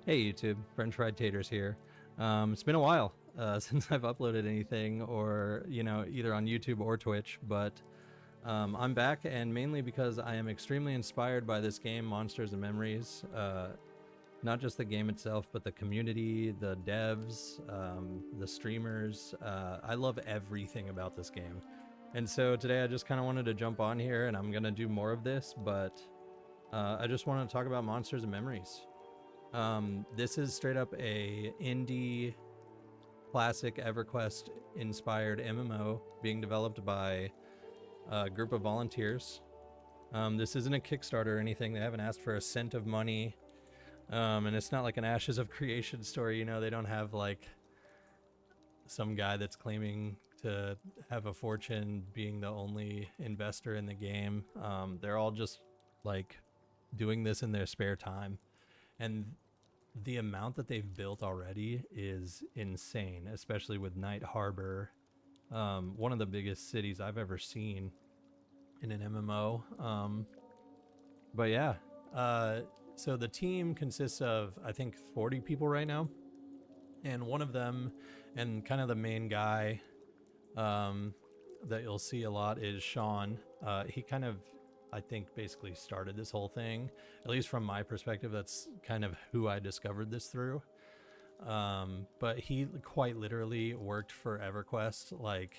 Hey YouTube, French Fried Taters here. It's been a while since I've uploaded anything, or either on YouTube or Twitch. But I'm back, and mainly because I am extremely inspired by this game, Monsters and Memories. Not just the game itself, but the community, the devs, the streamers. I love everything about this game, and so today I just kind of wanted to jump on here, and I'm gonna do more of this. But I just want to talk about Monsters and Memories. This is straight up a indie classic EverQuest inspired MMO being developed by a group of volunteers. This isn't a Kickstarter or anything. They haven't asked for a cent of money. And it's not like an Ashes of Creation story. They don't have like some guy that's claiming to have a fortune being the only investor in the game. They're all just like doing this in their spare time. And the amount that they've built already is insane, especially with Night Harbor, one of the biggest cities I've ever seen in an MMO. But yeah, so the team consists of, I think, 40 people right now. And one of them, and kind of the main guy that you'll see a lot, is Sean. He kind of, I think, basically started this whole thing. At least from my perspective, that's kind of who I discovered this through. But he quite literally worked for EverQuest, like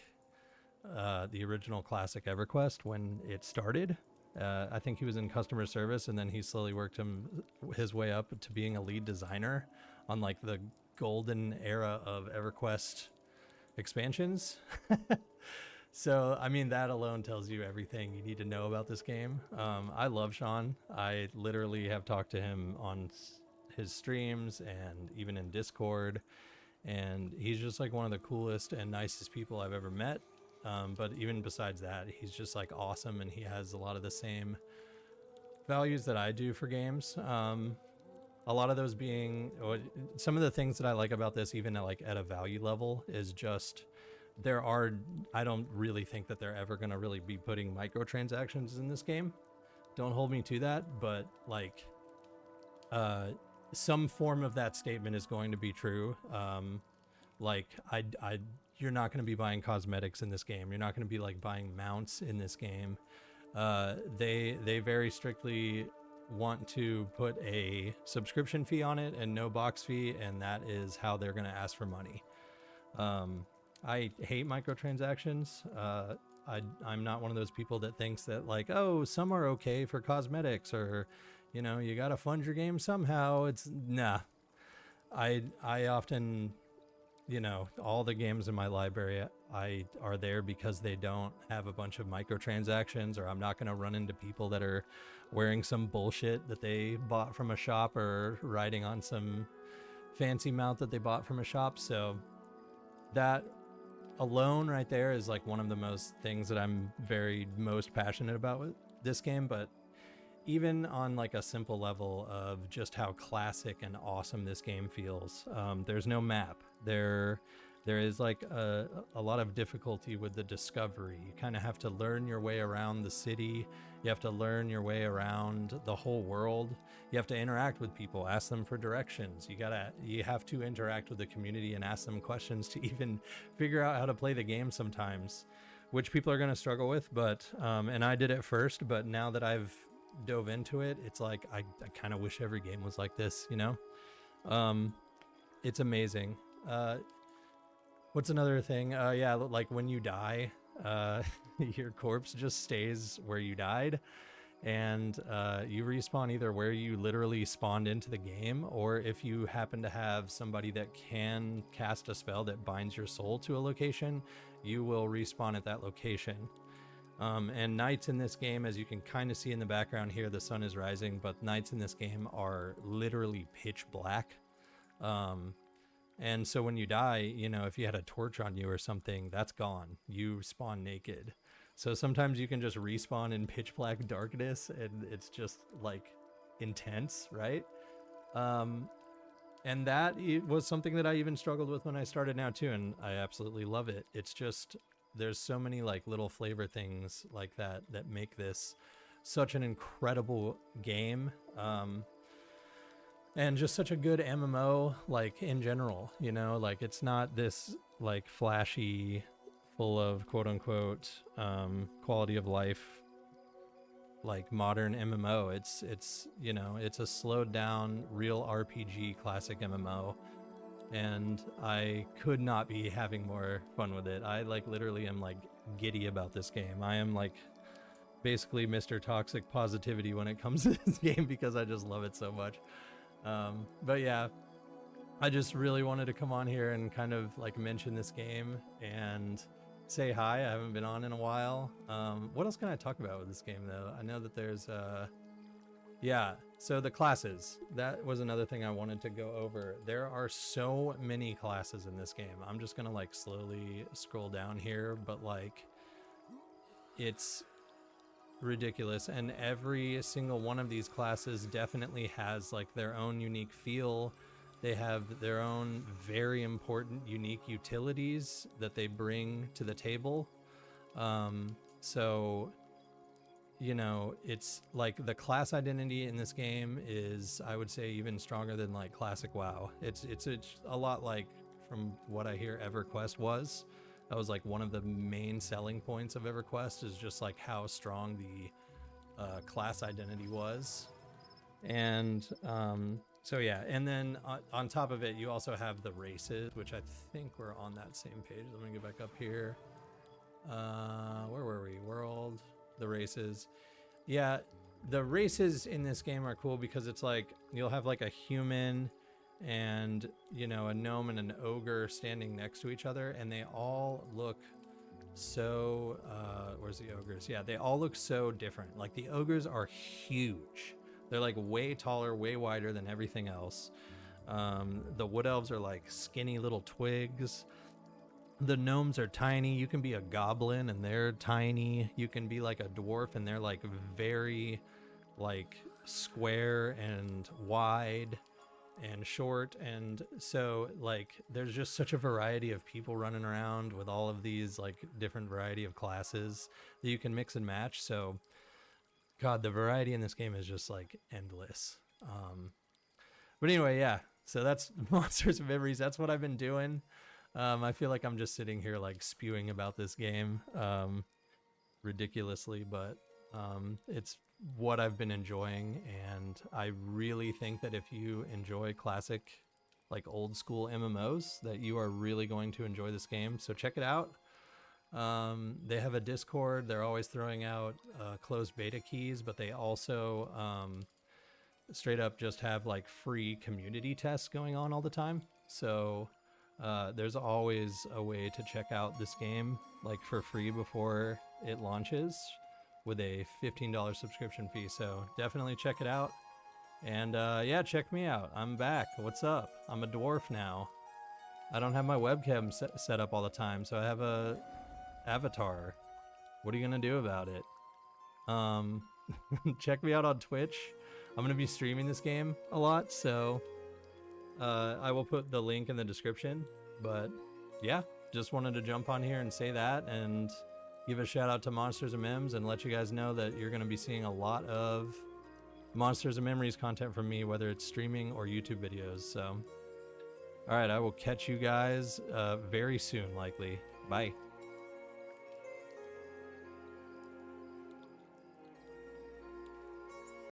the original classic EverQuest when it started. I think he was in customer service, and then he slowly worked his way up to being a lead designer on like the golden era of EverQuest expansions. So, I mean, that alone tells you everything you need to know about this game. I love Sean. I literally have talked to him on his streams and even in Discord. And he's just like one of the coolest and nicest people I've ever met. But even besides that, he's just like awesome, and he has a lot of the same values that I do for games. A lot of those being, some of the things that I like about this, even at a value level, is just I don't really think that they're ever going to really be putting microtransactions in this game. Don't hold me to that, but like some form of that statement is going to be true. You're not going to be buying cosmetics in this game. You're not going to be like buying mounts in this game. They very strictly want to put a subscription fee on it and no box fee, and that is how they're going to ask for money. I hate microtransactions. I'm not one of those people that thinks that like, oh, some are okay for cosmetics, or you gotta fund your game somehow. It's nah. I often, all the games in my library are there because they don't have a bunch of microtransactions, or I'm not going to run into people that are wearing some bullshit that they bought from a shop, or riding on some fancy mount that they bought from a shop. So that alone right there is like one of the most things that I'm most passionate about with this game. But even on like a simple level of just how classic and awesome this game feels, there's no map. There is like a lot of difficulty with the discovery. You kind of have to learn your way around the city. You have to learn your way around the whole world. You have to interact with people, ask them for directions. You have to interact with the community and ask them questions to even figure out how to play the game sometimes, which people are going to struggle with. But and I did it first, but now that I've dove into it, it's like I kind of wish every game was like this. It's amazing. What's another thing? Yeah, like when you die, your corpse just stays where you died, and you respawn either where you literally spawned into the game, or if you happen to have somebody that can cast a spell that binds your soul to a location, you will respawn at that location. And nights in this game, as you can kind of see in the background here, the sun is rising, but nights in this game are literally pitch black. And so when you die, if you had a torch on you or something, that's gone. You spawn naked. So sometimes you can just respawn in pitch black darkness, and it's just like intense, right? And that was something that I even struggled with when I started now too, and I absolutely love it. It's just, there's so many like little flavor things like that that make this such an incredible game. and just such a good MMO, like in general, you know, like it's not this like flashy, full of quote unquote quality of life like modern MMO. It's you know, it's a slowed down real RPG classic MMO, and I could not be having more fun with it. I like literally am like giddy about this game. I am like basically Mr. Toxic Positivity when it comes to this game because I just love it so much. But yeah, I just really wanted to come on here and kind of like mention this game and say hi. I haven't been on in a while. What else can I talk about with this game though? I know that there's yeah, so the classes, that was another thing I wanted to go over. There are so many classes in this game. I'm just gonna like slowly scroll down here, but like it's ridiculous, and every single one of these classes definitely has like their own unique feel. They have their own very important unique utilities that they bring to the table. So you know, it's like the class identity in this game is, I would say, even stronger than like classic WoW. It's a lot like, from what I hear, EverQuest was. That was like one of the main selling points of EverQuest, is just like how strong the class identity was. And so yeah, and then on top of it, you also have the races, which I think we're on that same page. Let me get back up here. Where were we? World, the races. Yeah, the races in this game are cool because it's like you'll have like a human and, you know, a gnome and an ogre standing next to each other, and they all look so where's the ogres? Yeah, they all look so different. Like the ogres are huge. They're like way taller, way wider than everything else. The wood elves are like skinny little twigs. The gnomes are tiny. You can be a goblin and they're tiny. You can be like a dwarf and they're like very like square and wide and short. And so like there's just such a variety of people running around with all of these like different variety of classes that you can mix and match. So God, the variety in this game is just like endless. But anyway, yeah, so that's Monsters of Memories. That's what I've been doing. I feel like I'm just sitting here like spewing about this game ridiculously, but it's what I've been enjoying, and I really think that if you enjoy classic, like old school MMOs, that you are really going to enjoy this game. So check it out. They have a Discord. They're always throwing out closed beta keys, but they also straight up just have like free community tests going on all the time. So there's always a way to check out this game like for free before it launches with a $15 subscription fee. So definitely check it out. And yeah, check me out. I'm back. What's up? I'm a dwarf now. I don't have my webcam set up all the time, so I have a avatar. What are you gonna do about it? Check me out on Twitch. I'm gonna be streaming this game a lot, so I will put the link in the description. But yeah, just wanted to jump on here and say that, and give a shout out to Monsters and Mems, and let you guys know that you're gonna be seeing a lot of Monsters and Memories content from me, whether it's streaming or YouTube videos. So all right, I will catch you guys very soon, likely. Bye.